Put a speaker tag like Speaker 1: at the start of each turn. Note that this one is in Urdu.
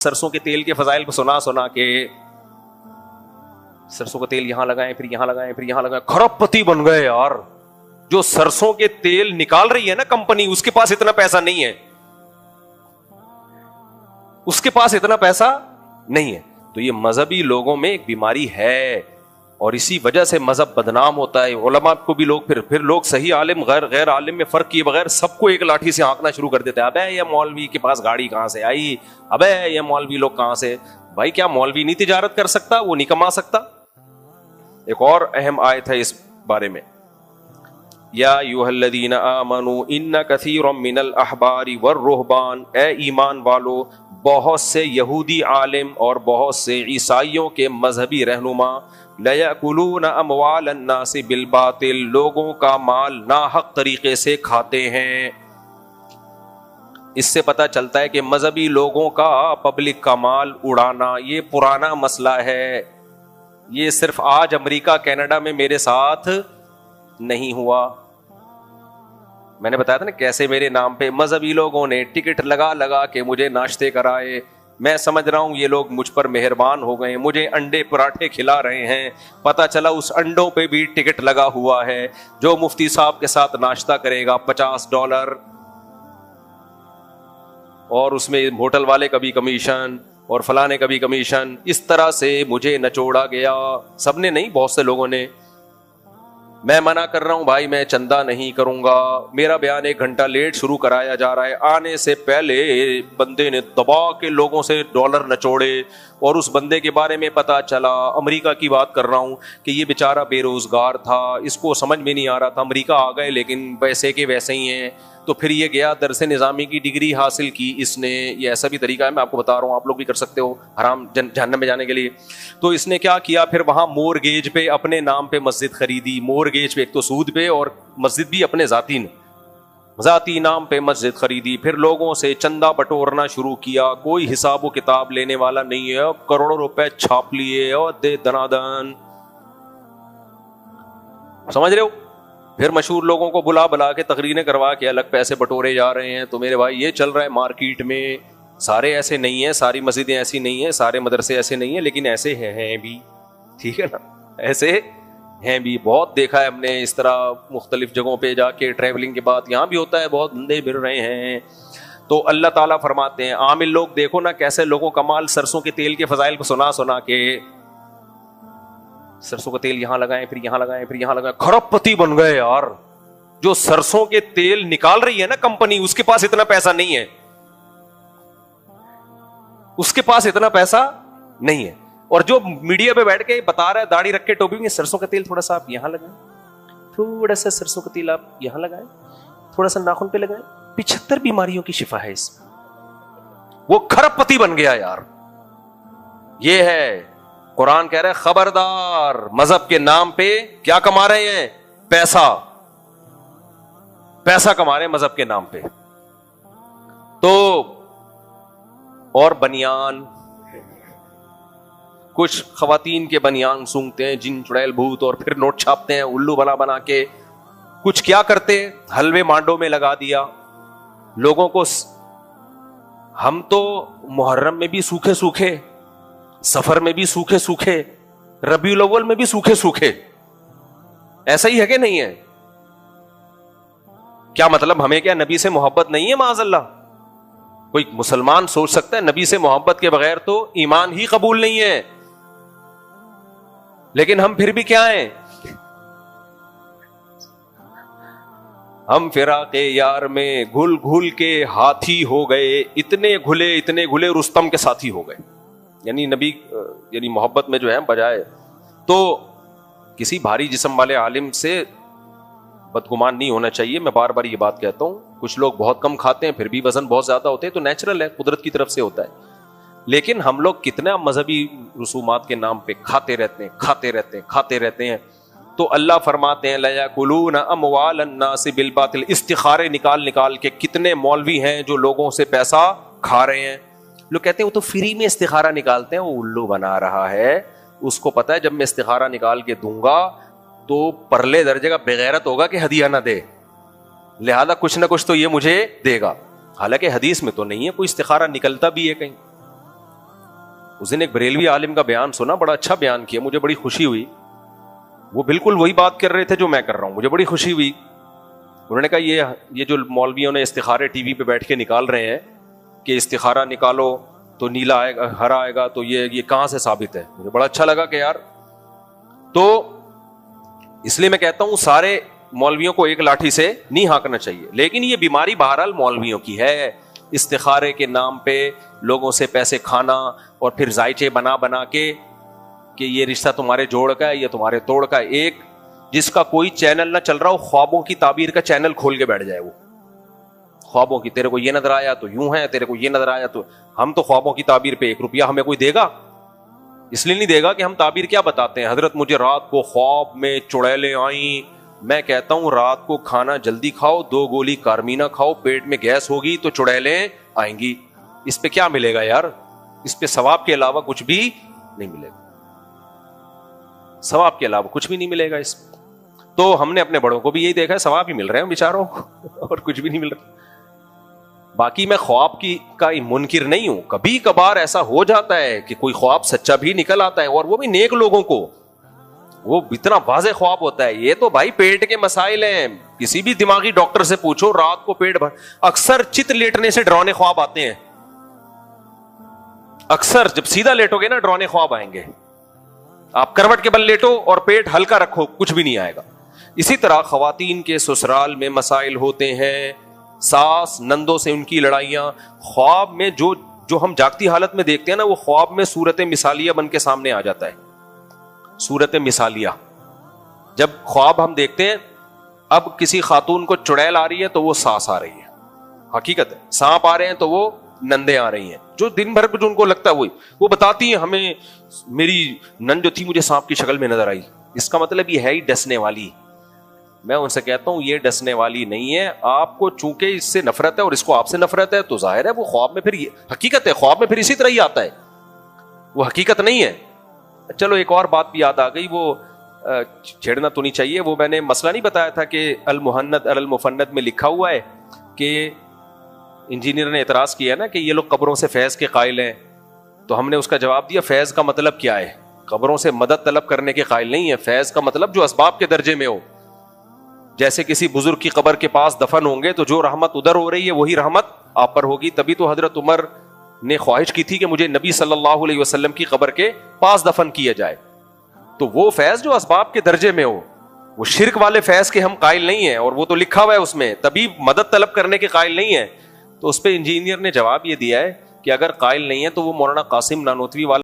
Speaker 1: سرسوں کے تیل کے فضائل کو سنا سنا کے سرسوں کا تیل یہاں لگائیں پھر یہاں لگائیں پھر یہاں لگائیں، کھرب پتی بن گئے یار. جو سرسوں کے تیل نکال رہی ہے نا کمپنی، اس کے پاس اتنا پیسہ نہیں ہے، اس کے پاس اتنا پیسہ نہیں ہے. تو یہ مذہبی لوگوں میں ایک بیماری ہے اور اسی وجہ سے مذہب بدنام ہوتا ہے. علماء کو بھی لوگ پھر لوگ صحیح عالم غیر عالم میں فرق کیے بغیر سب کو ایک لاٹھی سے ہانکنا شروع کر دیتے ہیں. ابے یہ مولوی کے پاس گاڑی کہاں سے آئی، ابے یہ مولوی لوگ کہاں سے. بھائی کیا مولوی نہیں تجارت کر سکتا، وہ نہیں کما سکتا؟ ایک اور اہم آیت ہے اس بارے میں، یا ایھا الذین آمنوا ان کثیرا من الاحبار والرہبان، اے ایمان والو بہت سے یہودی عالم اور بہت سے عیسائیوں کے مذہبی رہنما لیأکلون اموال الناس بالباطل، لوگوں کا مال ناحق طریقے سے کھاتے ہیں. اس سے پتہ چلتا ہے کہ مذہبی لوگوں کا پبلک کا مال اڑانا یہ پرانا مسئلہ ہے. یہ صرف آج امریکہ کینیڈا میں میرے ساتھ نہیں ہوا. میں نے بتایا تھا نا کیسے میرے نام پہ مذہبی لوگوں نے ٹکٹ لگا لگا کے مجھے ناشتے کرائے. میں سمجھ رہا ہوں یہ لوگ مجھ پر مہربان ہو گئے، مجھے انڈے پراٹھے کھلا رہے ہیں. پتہ چلا اس انڈوں پہ بھی ٹکٹ لگا ہوا ہے. جو مفتی صاحب کے ساتھ ناشتہ کرے گا $50، اور اس میں ہوٹل والے کا بھی کمیشن اور فلانے کا بھی کمیشن. اس طرح سے مجھے نچوڑا گیا. سب نے نہیں، بہت سے لوگوں نے. میں منع کر رہا ہوں بھائی، میں چندہ نہیں کروں گا. میرا بیان 1 گھنٹہ لیٹ شروع کرایا جا رہا ہے. آنے سے پہلے بندے نے دبا کے لوگوں سے ڈالر نچوڑے، اور اس بندے کے بارے میں پتا چلا، امریکہ کی بات کر رہا ہوں، کہ یہ بیچارہ بے روزگار تھا، اس کو سمجھ میں نہیں آ رہا تھا. امریکہ آ گئے لیکن ویسے کے ویسے ہی ہیں. تو پھر یہ گیا درس نظامی کی ڈگری حاصل کی اس نے. یہ ایسا بھی طریقہ ہے، میں آپ کو بتا رہا ہوں، آپ لوگ بھی کر سکتے ہو حرام جہنم میں جانے کے لیے. تو اس نے کیا کیا، پھر وہاں مورگیج پہ اپنے نام پہ مسجد خریدی. مورگیج پہ، ایک تو سود پہ، اور مسجد بھی اپنے ذاتی نام پہ مسجد خریدی. پھر لوگوں سے چندہ بٹورنا شروع کیا. کوئی حساب و کتاب لینے والا نہیں ہے. کروڑوں روپے چھاپ لیے اور دے دنادن. سمجھ رہے ہو؟ پھر مشہور لوگوں کو بلا کے تقریریں کروا کے الگ پیسے بٹورے جا رہے ہیں. تو میرے بھائی یہ چل رہا ہے مارکیٹ میں. سارے ایسے نہیں ہیں، ساری مسجدیں ایسی نہیں ہیں، سارے مدرسے ایسے نہیں ہیں، لیکن ایسے ہیں بھی. ٹھیک ہے نا، ایسے ہیں بھی. بہت دیکھا ہے ہم نے اس طرح مختلف جگہوں پہ جا کے ٹریولنگ کے بعد. یہاں بھی ہوتا ہے، بہت بندے مل رہے ہیں. تو اللہ تعالیٰ فرماتے ہیں عامل لوگ دیکھو نا کیسے لوگوں کا مال سرسوں کے تیل کے فضائل کو سنا سنا کے، سرسوں کا تیل یہاں لگائیں پھر یہاں لگائیں پھر یہاں لگائیں، کھرب پتی بن گئے یار. جو سرسوں کے تیل نکال رہی ہے نا کمپنی، اس کے پاس اتنا پیسہ نہیں ہے، اس کے پاس اتنا پیسہ نہیں ہے. اور جو میڈیا پہ بیٹھ کے بتا رہا ہے داڑھی رکھ کے ٹوپی میں، سرسوں کا تیل تھوڑا سا آپ یہاں لگائیں، تھوڑا سا سرسوں کا تیل آپ یہاں لگائیں، تھوڑا سا ناخن پہ لگائیں، 75 بیماریوں کی شفا ہے اس میں. وہ کھرب پتی بن گیا یار. یہ ہے قرآن کہہ رہا ہے خبردار، مذہب کے نام پہ کیا کما رہے ہیں؟ پیسہ کما رہے ہیں مذہب کے نام پہ. تو اور بنیان، کچھ خواتین کے بنیان سونگتے ہیں جن چڑیل بھوت، اور پھر نوٹ چھاپتے ہیں الو بنا بنا کے. کچھ کیا کرتے، حلوے مانڈوں میں لگا دیا لوگوں کو. ہم تو محرم میں بھی سوکھے سوکھے، سفر میں بھی سوکھے سوکھے، ربیع الاول میں بھی سوکھے سوکھے. ایسا ہی ہے کہ نہیں ہے؟ کیا مطلب ہمیں کیا نبی سے محبت نہیں ہے؟ معاذ اللہ. کوئی مسلمان سوچ سکتا ہے نبی سے محبت کے بغیر تو ایمان ہی قبول نہیں ہے. لیکن ہم پھر بھی کیا ہیں؟ ہم فراق یار میں گھل گھل کے ہاتھی ہو گئے. اتنے گھلے رستم کے ساتھی ہو گئے. یعنی نبی، یعنی محبت میں جو ہے بجائے تو کسی بھاری جسم والے عالم سے بدگمان نہیں ہونا چاہیے. میں بار بار یہ بات کہتا ہوں. کچھ لوگ بہت کم کھاتے ہیں پھر بھی وزن بہت زیادہ ہوتے ہیں، تو نیچرل ہے، قدرت کی طرف سے ہوتا ہے. لیکن ہم لوگ کتنا مذہبی رسومات کے نام پہ کھاتے رہتے ہیں. تو اللہ فرماتے ہیں لیأکلون اموال الناس بالباطل. استخارے نکال کے کتنے مولوی ہیں جو لوگوں سے پیسہ کھا رہے ہیں. لوگ کہتے ہیں وہ تو فری میں استخارہ نکالتے ہیں، وہ الو بنا رہا ہے. اس کو پتا ہے جب میں استخارہ نکال کے دوں گا تو پرلے درجے کا بغیرت ہوگا کہ ہدیہ نہ دے، لہذا کچھ نہ کچھ تو یہ مجھے دے گا. حالانکہ حدیث میں تو نہیں ہے کوئی استخارہ نکلتا بھی ہے کہیں. اس دن ایک بریلوی عالم کا بیان سنا, بڑا اچھا بیان کیا, مجھے بڑی خوشی ہوئی. وہ بالکل وہی بات کر رہے تھے جو میں کر رہا ہوں, مجھے بڑی خوشی ہوئی. انہوں نے کہا یہ جو مولویوں نے استخارے ٹی وی پہ بیٹھ کے نکال رہے ہیں کہ استخارہ نکالو تو نیلا آئے گا, ہرا آئے گا, تو یہ کہاں سے ثابت ہے؟ مجھے بڑا اچھا لگا کہ یار, تو اس لیے میں کہتا ہوں سارے مولویوں کو ایک لاٹھی سے نہیں ہانکنا چاہیے, لیکن یہ بیماری بہرحال مولویوں کی ہے. استخارے کے نام پہ لوگوں سے پیسے کھانا اور پھر ذائچے بنا بنا کے کہ یہ رشتہ تمہارے جوڑ کا ہے, یہ تمہارے توڑ کا ہے. ایک جس کا کوئی چینل نہ چل رہا ہو, خوابوں کی تعبیر کا چینل کھول کے بیٹھ جائے, وہ خوابوں کی, تیرے کو یہ نظر آیا تو یوں ہے, تیرے کو یہ نظر آیا تو. ہم تو خوابوں کی تعبیر پہ 1 روپیہ ہمیں کوئی دے گا؟ اس لیے نہیں دے گا کہ ہم تعبیر کیا بتاتے ہیں. حضرت مجھے رات کو خواب میں چڑیلیں آئیں, میں کہتا ہوں رات کو کھانا جلدی کھاؤ, 2 گولی کارمینا کھاؤ, پیٹ میں گیس ہوگی تو چڑیلیں آئیں گی. اس پہ کیا ملے گا یار؟ اس پہ ثواب کے علاوہ کچھ بھی نہیں ملے گا, ثواب کے علاوہ کچھ بھی نہیں ملے گا اس پہ. تو ہم نے اپنے بڑوں کو بھی یہی دیکھا ہے, ثواب ہی مل رہے ہیں بیچاروں کو اور کچھ بھی نہیں مل رہا. باقی میں خواب کا منکر نہیں ہوں, کبھی کبھار ایسا ہو جاتا ہے کہ کوئی خواب سچا بھی نکل آتا ہے, اور وہ بھی نیک لوگوں کو, وہ اتنا واضح خواب ہوتا ہے. یہ تو بھائی پیٹ کے مسائل ہیں, کسی بھی دماغی ڈاکٹر سے پوچھو, رات کو پیٹ بھر, اکثر چت لیٹنے سے ڈرانے خواب آتے ہیں. اکثر جب سیدھا لیٹو گے نا ڈرانے خواب آئیں گے. آپ کروٹ کے بل لیٹو اور پیٹ ہلکا رکھو, کچھ بھی نہیں آئے گا. اسی طرح خواتین کے سسرال میں مسائل ہوتے ہیں, ساس نندوں سے ان کی لڑائیاں, خواب میں جو ہم جاگتی حالت میں دیکھتے ہیں نا, وہ خواب میں صورت مثالیہ بن کے سامنے آ جاتا ہے. صورت مثالیہ جب خواب ہم دیکھتے ہیں, اب کسی خاتون کو چڑیل آ رہی ہے تو وہ ساس آ رہی ہے, حقیقت ہے. سانپ آ رہے ہیں تو وہ نندیں آ رہی ہیں, جو دن بھر جو ان کو لگتا ہے وہی وہ بتاتی ہیں ہمیں. میری نند جو تھی مجھے سانپ کی شکل میں نظر آئی, اس کا مطلب یہ ہے ہی ڈسنے والی. میں ان سے کہتا ہوں یہ ڈسنے والی نہیں ہے, آپ کو چونکہ اس سے نفرت ہے اور اس کو آپ سے نفرت ہے, تو ظاہر ہے وہ خواب میں پھر حقیقت ہے, خواب میں پھر اسی طرح ہی آتا ہے, وہ حقیقت نہیں ہے. چلو ایک اور بات بھی یاد آ گئی, وہ چھیڑنا تو نہیں چاہیے, وہ میں نے مسئلہ نہیں بتایا تھا کہ المہند المفند میں لکھا ہوا ہے کہ انجینئر نے اعتراض کیا نا کہ یہ لوگ قبروں سے فیض کے قائل ہیں, تو ہم نے اس کا جواب دیا فیض کا مطلب کیا ہے, قبروں سے مدد طلب کرنے کے قائل نہیں ہے. فیض کا مطلب جو اسباب کے درجے میں ہو, جیسے کسی بزرگ کی قبر کے پاس دفن ہوں گے تو جو رحمت ادھر ہو رہی ہے وہی رحمت آپ پر ہوگی. تبھی تو حضرت عمر نے خواہش کی تھی کہ مجھے نبی صلی اللہ علیہ وسلم کی قبر کے پاس دفن کیا جائے. تو وہ فیض جو اسباب کے درجے میں ہو, وہ شرک والے فیض کے ہم قائل نہیں ہیں, اور وہ تو لکھا ہوا ہے اس میں, تبھی مدد طلب کرنے کے قائل نہیں ہیں. تو اس پہ انجینئر نے جواب یہ دیا ہے کہ اگر قائل نہیں ہے تو وہ مولانا قاسم نانوتوی والا